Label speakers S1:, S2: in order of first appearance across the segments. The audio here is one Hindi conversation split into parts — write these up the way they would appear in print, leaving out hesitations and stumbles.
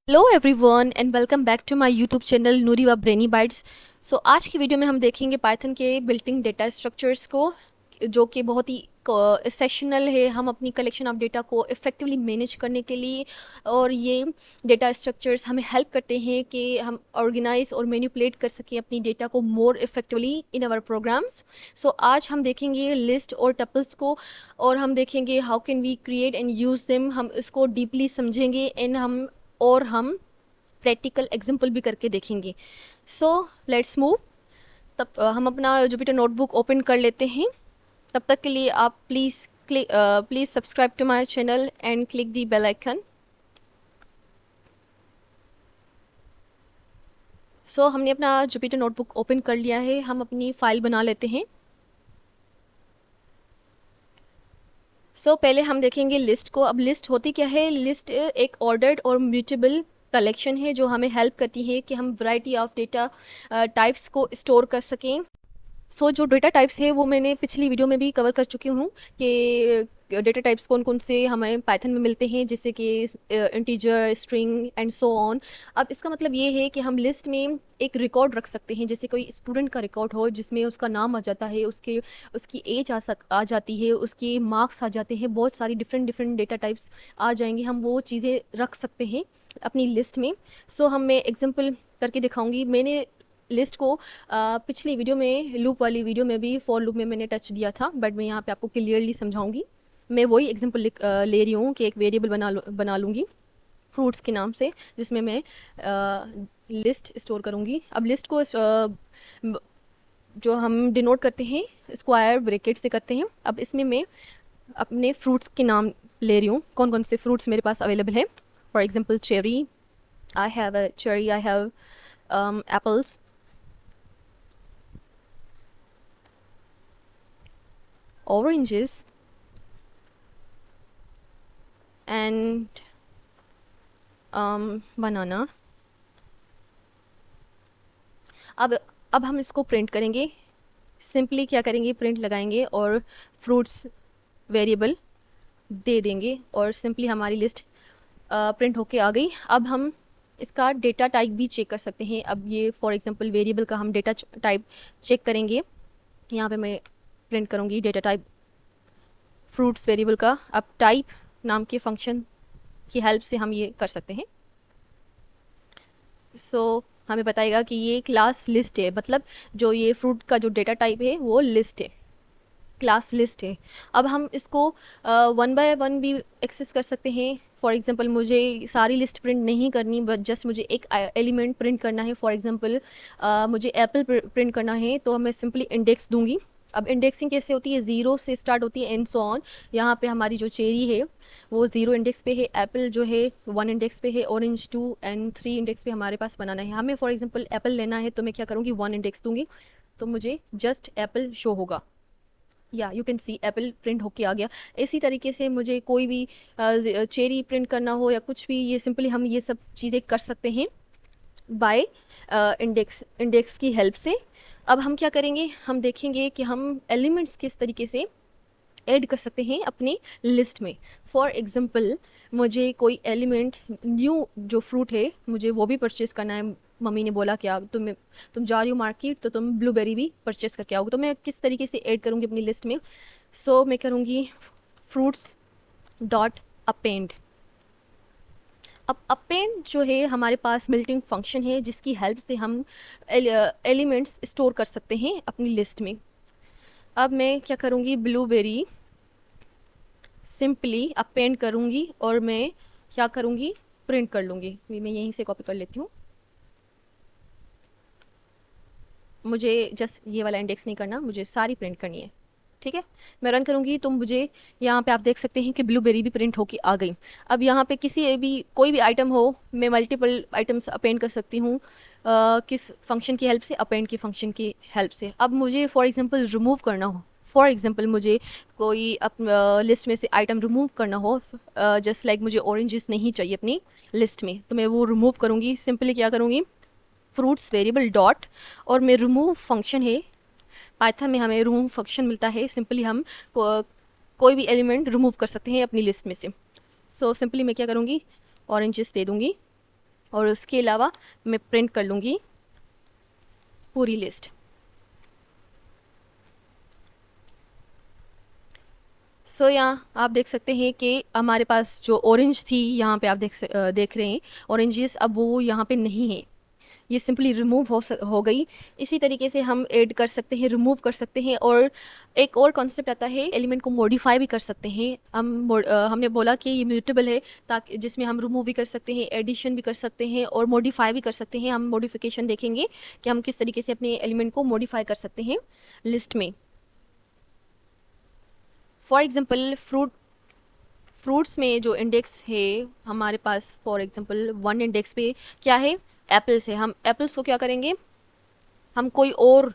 S1: Hello everyone and welcome back to my YouTube channel Noori व ब्रेनी बाइट्स। सो आज की वीडियो में हम देखेंगे पाइथन के बिल्टिंग डेटा स्ट्रक्चर्स को, जो कि बहुत ही सेशनल है। हम अपनी कलेक्शन ऑफ डेटा को इफ़ेक्टिवली मैनेज करने के लिए, और ये डेटा स्ट्रक्चर्स हमें हेल्प करते हैं कि हम ऑर्गेनाइज और मैनिपुलेट कर सकें अपनी डेटा को more effectively in our programs. So आज हम देखेंगे लिस्ट और टपल्स को, और हम देखेंगे how can we create and use them. हम इसको डीपली समझेंगे एंड हम प्रैक्टिकल एग्जाम्पल भी करके देखेंगे। So let's move. तब हम अपना जुपिटर नोटबुक ओपन कर लेते हैं। तब तक के लिए आप please subscribe to my channel and click the bell icon. So हमने अपना जुपिटर नोटबुक ओपन कर लिया है। हम अपनी फाइल बना लेते हैं। पहले हम देखेंगे लिस्ट को। अब लिस्ट होती क्या है? लिस्ट एक ऑर्डर्ड और म्यूटेबल कलेक्शन है जो हमें हेल्प करती है कि हम वैरायटी ऑफ डेटा टाइप्स को स्टोर कर सकें। जो डेटा टाइप्स है वो मैंने पिछली वीडियो में भी कवर कर चुकी हूँ कि डेटा टाइप्स कौन कौन से हमें पाइथन में मिलते हैं, जैसे कि integer, string and so on. अब इसका मतलब ये है कि हम लिस्ट में एक रिकॉर्ड रख सकते हैं, जैसे कोई स्टूडेंट का रिकॉर्ड हो जिसमें उसका नाम आ जाता है, उसकी एज आ जाती है, उसके मार्क्स आ जाते हैं, बहुत सारी डिफरेंट डेटा टाइप्स आ जाएंगे। हम वो चीज़ें रख सकते हैं अपनी लिस्ट में। मैं एग्जांपल करके दिखाऊंगी। मैंने लिस्ट को पिछली वीडियो में, लूप वाली वीडियो में भी फॉर लूप में मैंने टच दिया था, बट मैं यहाँ पे आपको क्लियरली समझाऊंगी। मैं वही एग्जांपल ले रही हूँ कि एक वेरिएबल बना लूँगी फ्रूट्स के नाम से, जिसमें मैं लिस्ट स्टोर करूँगी। अब लिस्ट को जो हम डिनोट करते हैं स्क्वायर ब्रैकेट से करते हैं। अब इसमें मैं अपने फ्रूट्स के नाम ले रही हूँ, कौन कौन से फ्रूट्स मेरे पास अवेलेबल है। For example cherry, I have a cherry, I have apples, oranges and banana। अब हम इसको प्रिंट करेंगे। सिंपली क्या करेंगे, प्रिंट लगाएंगे और फ्रूट्स वेरिएबल दे देंगे, और सिंपली हमारी लिस्ट प्रिंट होके आ गई। अब हम इसका डेटा टाइप भी चेक कर सकते हैं। अब ये फॉर एग्जांपल वेरिएबल का हम डेटा टाइप चेक करेंगे। यहाँ पे मैं प्रिंट करूँगी डेटा टाइप फ्रूट्स वेरिएबल का। अब टाइप नाम के फंक्शन की हेल्प से हम ये कर सकते हैं। हमें बताएगा कि ये क्लास लिस्ट है, मतलब जो ये फ्रूट का जो डेटा टाइप है वो लिस्ट है, क्लास लिस्ट है। अब हम इसको 1 बाय 1 भी एक्सेस कर सकते हैं। फॉर एग्जांपल मुझे सारी लिस्ट प्रिंट नहीं करनी, बट जस्ट मुझे एक एलिमेंट प्रिंट करना है। फॉर एग्जांपल मुझे एप्पल प्रिंट करना है, तो मैं सिंपली इंडेक्स दूंगी। अब इंडेक्सिंग कैसे होती है? 0 से स्टार्ट होती है एंड सो ऑन। यहाँ पे हमारी जो चेरी है वो 0 इंडेक्स पे है, एप्पल जो है 1 इंडेक्स पे है, ऑरेंज 2 एंड 3 इंडेक्स पे हमारे पास बनाना है। हमें फॉर एग्जांपल एप्पल लेना है, तो मैं क्या करूँगी, 1 इंडेक्स दूंगी, तो मुझे जस्ट एप्पल शो होगा। या you can see Apple print होके आ गया। इसी तरीके से मुझे कोई भी चेरी प्रिंट करना हो या कुछ भी, ये सिंपली हम ये सब चीज़ें कर सकते हैं बाय इंडेक्स की हेल्प से। अब हम क्या करेंगे, हम देखेंगे कि हम एलिमेंट्स किस तरीके से ऐड कर सकते हैं अपनी लिस्ट में। फॉर एग्जांपल मुझे कोई एलिमेंट न्यू जो फ्रूट है मुझे वो भी परचेज़ करना है। मम्मी ने बोला क्या तुम जा रही हो मार्केट, तो तुम ब्लूबेरी भी परचेज़ करके आओगे। तो मैं किस तरीके से ऐड करूँगी अपनी लिस्ट में? मैं करूँगी फ्रूट्स डॉट अपेंड। अब अपेंड जो है हमारे पास बिल्ट-इन फंक्शन है, जिसकी हेल्प से हम एलिमेंट्स स्टोर कर सकते हैं अपनी लिस्ट में। अब मैं क्या करूँगी, ब्लूबेरी सिंपली अपेंड करूँगी और मैं क्या करूँगी, प्रिंट कर लूँगी। मैं यहीं से कॉपी कर लेती हूँ। मुझे जस्ट ये वाला इंडेक्स नहीं करना, मुझे सारी प्रिंट करनी है। ठीक है, मैं रन करूँगी तो मुझे यहाँ पे आप देख सकते हैं कि ब्लूबेरी भी प्रिंट होके आ गई। अब यहाँ पे कोई भी आइटम हो, मैं मल्टीपल आइटम्स अपेंड कर सकती हूँ। किस फंक्शन की हेल्प से? अपेंड की फंक्शन की हेल्प से। अब मुझे फॉर एग्जांपल रिमूव करना हो, फॉर एग्जांपल मुझे कोई लिस्ट में से आइटम रिमूव करना हो, जस्ट लाइक मुझे ऑरेंजेस नहीं चाहिए अपनी लिस्ट में, तो मैं वो रिमूव करूँगी। सिंपली क्या करूँगी, फ्रूट्स वेरिएबल डॉट, और मैं रिमूव फंक्शन है, पाइथन में हमें रिमूव फंक्शन मिलता है। सिंपली हम कोई भी एलिमेंट रिमूव कर सकते हैं अपनी लिस्ट में से। सिंपली मैं क्या करूँगी, ऑरेंजेस दे दूँगी और उसके अलावा मैं प्रिंट कर लूँगी पूरी लिस्ट। सो यहाँ आप देख सकते हैं कि हमारे पास जो ऑरेंज थी, यहाँ पे आप देख रहे हैं ऑरेंजेस, अब वो यहाँ पे नहीं है, ये सिंपली रिमूव हो गई। इसी तरीके से हम ऐड कर सकते हैं, रिमूव कर सकते हैं। और एक और कॉन्सेप्ट आता है, एलिमेंट को मॉडिफाई भी कर सकते हैं हमने बोला कि ये म्यूटेबल है, ताकि जिसमें हम रिमूव भी कर सकते हैं, एडिशन भी कर सकते हैं और मॉडिफाई भी कर सकते हैं। हम मॉडिफिकेशन देखेंगे कि हम किस तरीके से अपने एलिमेंट को मॉडिफाई कर सकते हैं लिस्ट में। फॉर एग्जाम्पल फ्रूट्स में जो इंडेक्स है हमारे पास, फॉर एग्जांपल 1 इंडेक्स पे क्या है, एप्पल्स है। हम एप्पल्स को क्या करेंगे, हम कोई और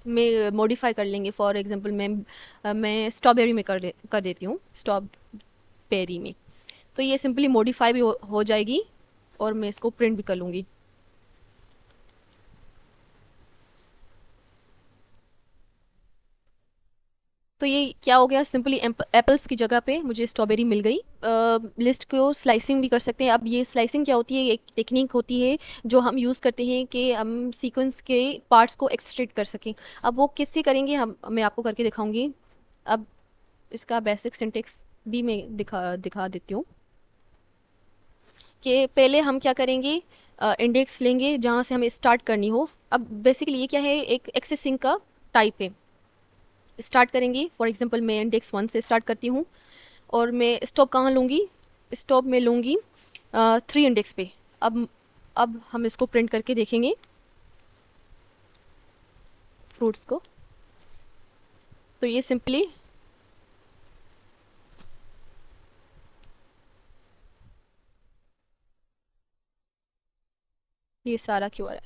S1: में मॉडिफाई कर लेंगे। फॉर एग्जांपल मैं स्ट्रॉबेरी में कर देती हूँ, स्ट्रॉबेरी में। तो ये सिंपली मॉडिफाई भी हो जाएगी और मैं इसको प्रिंट भी कर लूँगी। तो ये क्या हो गया, सिंपली एप्पल्स की जगह पे मुझे स्ट्रॉबेरी मिल गई। लिस्ट को स्लाइसिंग भी कर सकते हैं। अब ये स्लाइसिंग क्या होती है, एक टेक्निक होती है जो हम यूज़ करते हैं कि हम सीक्वेंस के पार्ट्स को एक्सट्रैक्ट कर सकें। अब वो किससे करेंगे, मैं आपको करके दिखाऊंगी। अब इसका बेसिक सिंटेक्स भी मैं दिखा देती हूँ कि पहले हम क्या करेंगे, इंडेक्स लेंगे जहाँ से हमें स्टार्ट करनी हो। अब बेसिकली ये क्या है, एक एक्सेसिंग का टाइप है। स्टार्ट करेंगे, फॉर एग्जांपल मैं इंडेक्स 1 से स्टार्ट करती हूँ और मैं स्टॉप कहाँ लूँगी, स्टॉप में लूँगी 3 इंडेक्स पे। अब हम इसको प्रिंट करके देखेंगे फ्रूट्स को। तो ये सिंपली ये सारा क्यों आ रहा है,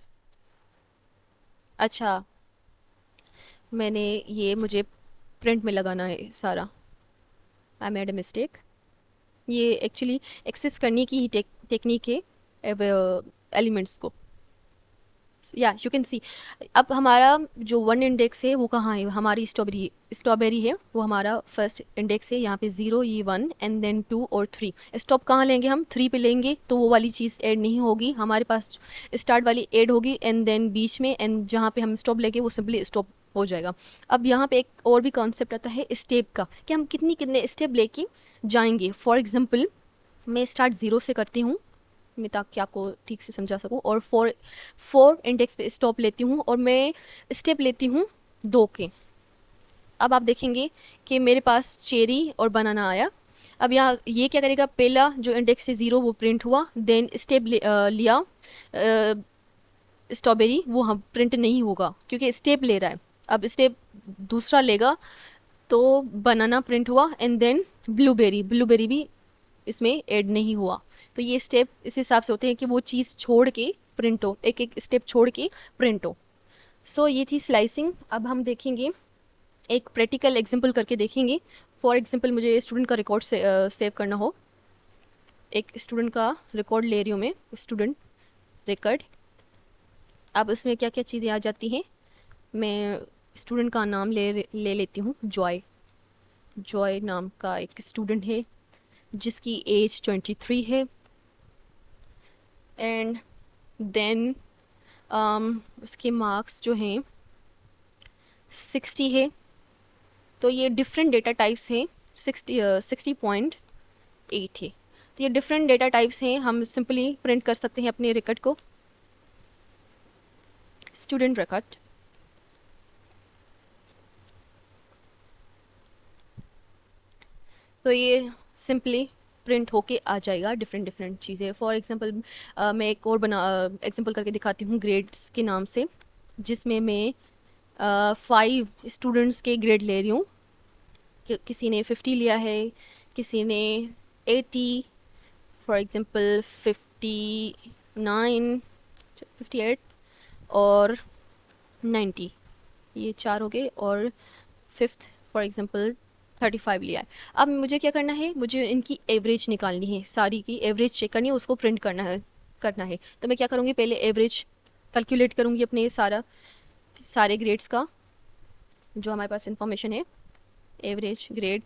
S1: अच्छा मैंने ये मुझे प्रिंट में लगाना है सारा, आई मेड अ मिस्टेक। ये एक्चुअली एक्सेस करने की ही टेक्निक है एलिमेंट्स को। या यू कैन सी, अब हमारा जो 1 इंडेक्स है वो कहाँ है, हमारी स्ट्रॉबेरी है, वो हमारा फर्स्ट इंडेक्स है। यहाँ पे 0, ये 1 एंड देन 2 और 3। स्टॉप कहाँ लेंगे, हम 3 पे लेंगे, तो वो वाली चीज़ ऐड नहीं होगी हमारे पास, स्टार्ट वाली ऐड होगी एंड देन बीच में, एंड जहाँ पे हम स्टॉप लेंगे वो सिंपली स्टॉप हो जाएगा। अब यहाँ पे एक और भी कॉन्सेप्ट आता है स्टेप का, कि हम कितने स्टेप लेके जाएंगे। फॉर एग्जाम्पल मैं स्टार्ट 0 से करती हूँ, मैं ताकि आपको ठीक से समझा सकूं, और 4 इंडेक्स पे स्टॉप लेती हूँ और मैं स्टेप लेती हूँ 2 के। अब आप देखेंगे कि मेरे पास चेरी और बनाना आया। अब यहाँ ये क्या करेगा, पहला जो इंडेक्स है 0 वो प्रिंट हुआ, देन स्टेप लिया स्ट्रॉबेरी, वो हम प्रिंट नहीं होगा क्योंकि स्टेप ले रहा है। अब स्टेप दूसरा लेगा तो बनाना प्रिंट हुआ, एंड देन ब्लूबेरी भी इसमें ऐड नहीं हुआ। तो ये स्टेप इस हिसाब से होते हैं कि वो चीज़ छोड़ के प्रिंट हो, एक एक स्टेप छोड़ के प्रिंट हो। सो ये थी स्लाइसिंग। अब हम देखेंगे एक प्रैक्टिकल एग्जांपल करके देखेंगे। फॉर एग्जांपल मुझे स्टूडेंट का रिकॉर्ड सेव करना हो, एक स्टूडेंट का रिकॉर्ड ले रही हूँ मैं, स्टूडेंट रिकॉर्ड। अब उसमें क्या क्या चीज़ें आ जाती हैं, मैं स्टूडेंट का नाम ले लेती हूँ, जॉय नाम का एक स्टूडेंट है जिसकी एज 23 है, एंड देन उसके मार्क्स जो हैं 60 है। तो ये डिफरेंट डेटा टाइप्स हैं, 60.8 है। तो ये डिफरेंट डेटा टाइप्स हैं, हम सिंपली प्रिंट कर सकते हैं अपने रिकॉर्ड को, स्टूडेंट रिकॉर्ड। तो ये सिंपली प्रिंट होके आ जाएगा डिफरेंट चीज़ें। फॉर एग्जांपल मैं एक और एग्जांपल करके दिखाती हूँ ग्रेड्स के नाम से, जिसमें मैं 5 स्टूडेंट्स के ग्रेड ले रही हूँ। किसी ने 50 लिया है, किसी ने 80, फॉर एग्जांपल 59, 58 और 90, ये 4 हो गए, और 5th फॉर एग्जांपल 35 लिया है। अब मुझे क्या करना है, मुझे इनकी एवरेज निकालनी है, सारी की एवरेज चेक करनी है, उसको प्रिंट करना है। तो मैं क्या करूँगी, पहले एवरेज कैलकुलेट करूँगी अपने सारे ग्रेड्स का, जो हमारे पास इंफॉर्मेशन है, एवरेज ग्रेड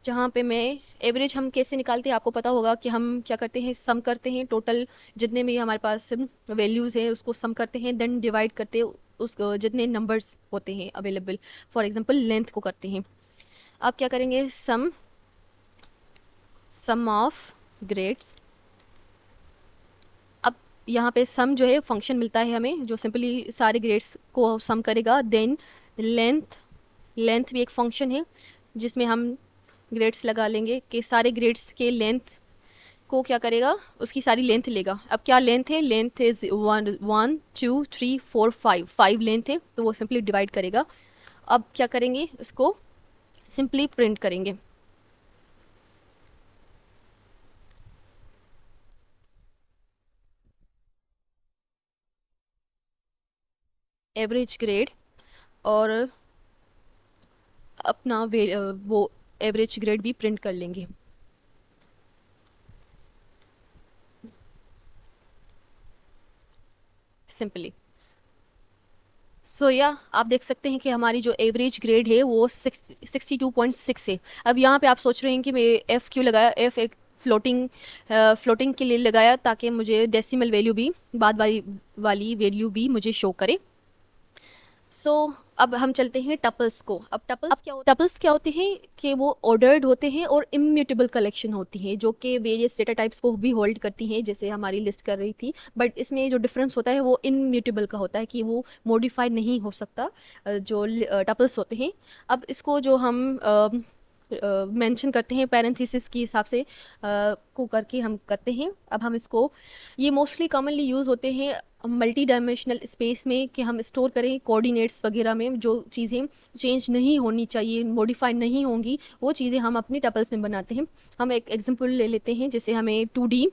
S1: जहाँ पे मैं एवरेज हम कैसे निकालते हैं आपको पता होगा कि हम क्या करते हैं, सम करते हैं टोटल जितने भी हमारे पास वैल्यूज़ हैं उसको सम करते हैं, देन डिवाइड करते हैं उस जितने नंबर्स होते हैं अवेलेबल, फॉर एग्जांपल लेंथ को करते हैं। आप क्या करेंगे, सम ऑफ ग्रेड्स। अब यहाँ पे सम जो है फंक्शन मिलता है हमें जो सिंपली सारे ग्रेड्स को सम करेगा। देन लेंथ भी एक फंक्शन है जिसमें हम ग्रेड्स लगा लेंगे कि सारे ग्रेड्स के लेंथ को क्या करेगा, उसकी सारी लेंथ लेगा। अब क्या लेंथ है, लेंथ इज 1 2 3 4 5 लेंथ है, तो वो सिंपली डिवाइड करेगा। अब क्या करेंगे, उसको सिंपली प्रिंट करेंगे। एवरेज ग्रेड और अपना वो एवरेज ग्रेड भी प्रिंट कर लेंगे। सिंपली सो या आप देख सकते हैं कि हमारी जो एवरेज ग्रेड है वो 62.6 है। अब यहाँ पे आप सोच रहे हैं कि मैं एफ़ क्यों लगाया, एफ़ एक फ्लोटिंग के लिए लगाया ताकि मुझे डेसिमल वैल्यू भी बाद वाली वैल्यू भी मुझे शो करे। सो अब हम चलते हैं टपल्स को। अब टपल्स क्या होते हैं कि वो ऑर्डर्ड होते हैं और इम्यूटेबल कलेक्शन होती हैं जो कि वेरियस डेटा टाइप्स को भी होल्ड करती हैं, जैसे हमारी लिस्ट कर रही थी। बट इसमें जो डिफरेंस होता है वो इम्यूटेबल का होता है कि वो मॉडिफाई नहीं हो सकता, जो टपल्स होते हैं। अब इसको जो हम मेंशन करते हैं पैरेंथेसिस के हिसाब से को करके हम करते हैं। अब हम इसको, ये मोस्टली कॉमनली यूज़ होते हैं मल्टी डायमेंशनल स्पेस में कि हम स्टोर करें कोऑर्डिनेट्स वगैरह में, जो चीज़ें चेंज नहीं होनी चाहिए, मॉडिफाई नहीं होंगी, वो चीज़ें हम अपनी टपल्स में बनाते हैं। हम एक एग्जांपल ले लेते हैं, जैसे हमें 2D,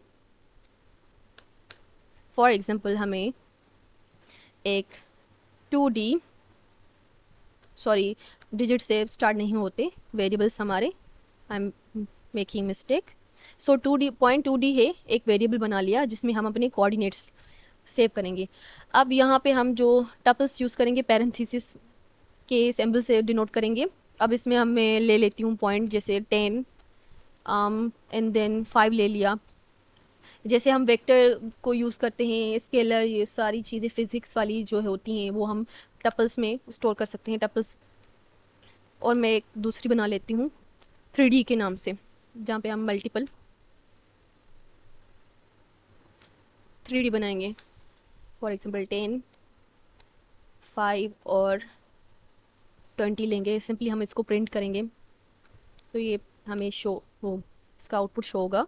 S1: फॉर एग्जांपल हमें एक 2D, सॉरी डिजिट से स्टार्ट नहीं होते वेरिएबल्स हमारे, I am making mistake. So 2D है, एक वेरिएबल बना लिया जिसमें हम अपने कोऑर्डिनेट्स सेव करेंगे। अब यहाँ पे हम जो टपल्स यूज़ करेंगे पैरेंथेसिस के सिंबल से डिनोट करेंगे। अब इसमें हम मैं ले लेती हूँ पॉइंट, जैसे 10 एंड देन 5 ले लिया। जैसे हम वेक्टर को यूज़ करते हैं, स्केलर, ये सारी चीज़ें फिज़िक्स वाली जो होती हैं वो हम टपल्स में स्टोर कर सकते हैं, टपल्स। और मैं एक दूसरी बना लेती हूँ 3D के नाम से, जहाँ पे हम मल्टीपल 3D बनाएंगे। फॉर एग्जांपल 10, 5 और 20 लेंगे। सिंपली हम इसको प्रिंट करेंगे तो ये हमें शो हो, इसका आउटपुट शो होगा।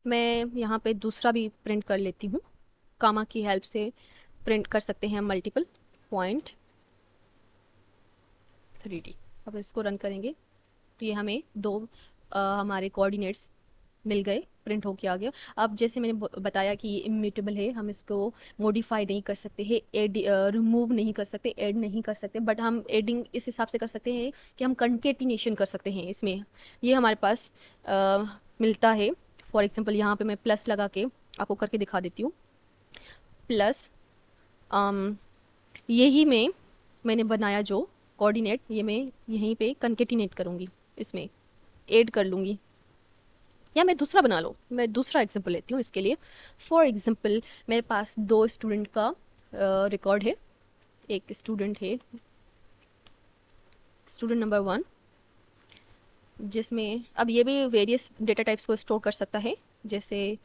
S1: मैं यहाँ पे दूसरा भी प्रिंट कर लेती हूँ, कामा की हेल्प से प्रिंट कर सकते हैं हम मल्टीपल पॉइंट 3D। अब इसको रन करेंगे तो ये हमें दो हमारे कोऑर्डिनेट्स मिल गए, प्रिंट होके आ गया। अब जैसे मैंने बताया कि ये इम्यूटेबल है, हम इसको मॉडिफाई नहीं कर सकते हैं, एड रिमूव नहीं कर सकते, ऐड नहीं कर सकते, बट हम एडिंग इस हिसाब से कर सकते हैं कि हम कंकेटिनेशन कर सकते हैं इसमें। ये हमारे पास मिलता है। फॉर एग्जांपल यहाँ पे मैं प्लस लगा के आपको करके दिखा देती हूँ। प्लस यही मैंने बनाया जो कोऑर्डिनेट, ये मैं यहीं पे कंकेटिनेट करूँगी, इसमें ऐड कर लूँगी। या मैं दूसरा बना लो, मैं दूसरा एग्जांपल लेती हूँ इसके लिए। फॉर एग्जांपल मेरे पास दो स्टूडेंट का रिकॉर्ड है। एक स्टूडेंट है, स्टूडेंट नंबर 1, जिसमें अब ये भी वेरियस डेटा टाइप्स को स्टोर कर सकता है। जैसे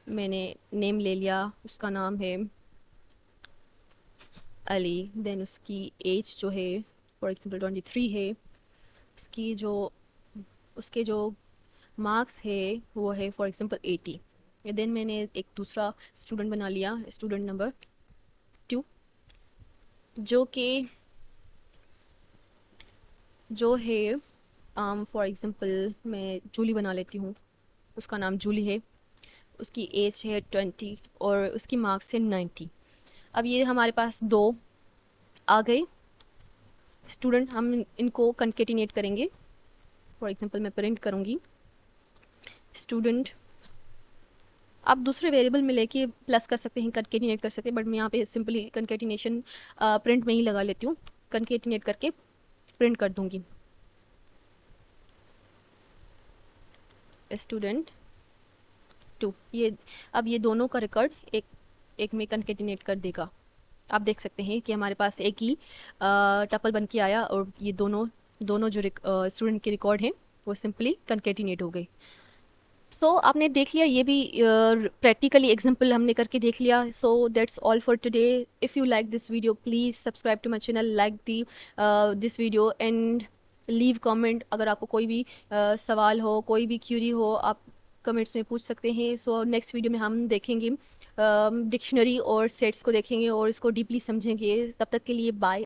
S1: मैंने नेम ले लिया, उसका नाम है अली, देन उसकी एज जो है फॉर एग्जांपल 23 है, उसके जो मार्क्स है वो है फॉर एग्जांपल 80। देन मैंने एक दूसरा स्टूडेंट बना लिया, स्टूडेंट नंबर 2, जो है फॉर एग्जांपल मैं जूली बना लेती हूँ, उसका नाम जूली है, उसकी एज है 20 और उसकी मार्क्स है 90। अब ये हमारे पास दो आ गए स्टूडेंट, हम इनको कंकेटिनेट करेंगे। फॉर एग्जांपल मैं प्रिंट करूँगी स्टूडेंट आप दूसरे वेरिएबल में लेके प्लस कर सकते हैं, कंकेटिनेट कर सकते हैं, बट मैं यहाँ पे सिंपली कंकेटिनेशन प्रिंट में ही लगा लेती हूँ, कंकेटिनेट करके प्रिंट कर दूँगी। स्टूडेंट 2, ये अब ये दोनों का रिकॉर्ड एक में कंकेटिनेट कर देगा। आप देख सकते हैं कि हमारे पास एक ही टपल बन के आया और ये दोनों जो स्टूडेंट के रिकॉर्ड हैं वो सिंपली कंकेटिनेट हो गए। सो आपने देख लिया, ये भी प्रैक्टिकली एग्जाम्पल हमने करके देख लिया। So that's all for today. If you like this video please subscribe to my channel, like the this video and leave comment. अगर आपको कोई भी सवाल हो, कोई भी क्यूरी हो, आप कमेंट्स में पूछ सकते हैं। सो नेक्स्ट वीडियो में हम देखेंगे डिक्शनरी और सेट्स को देखेंगे और इसको डीपली समझेंगे। तब तक के लिए बाय।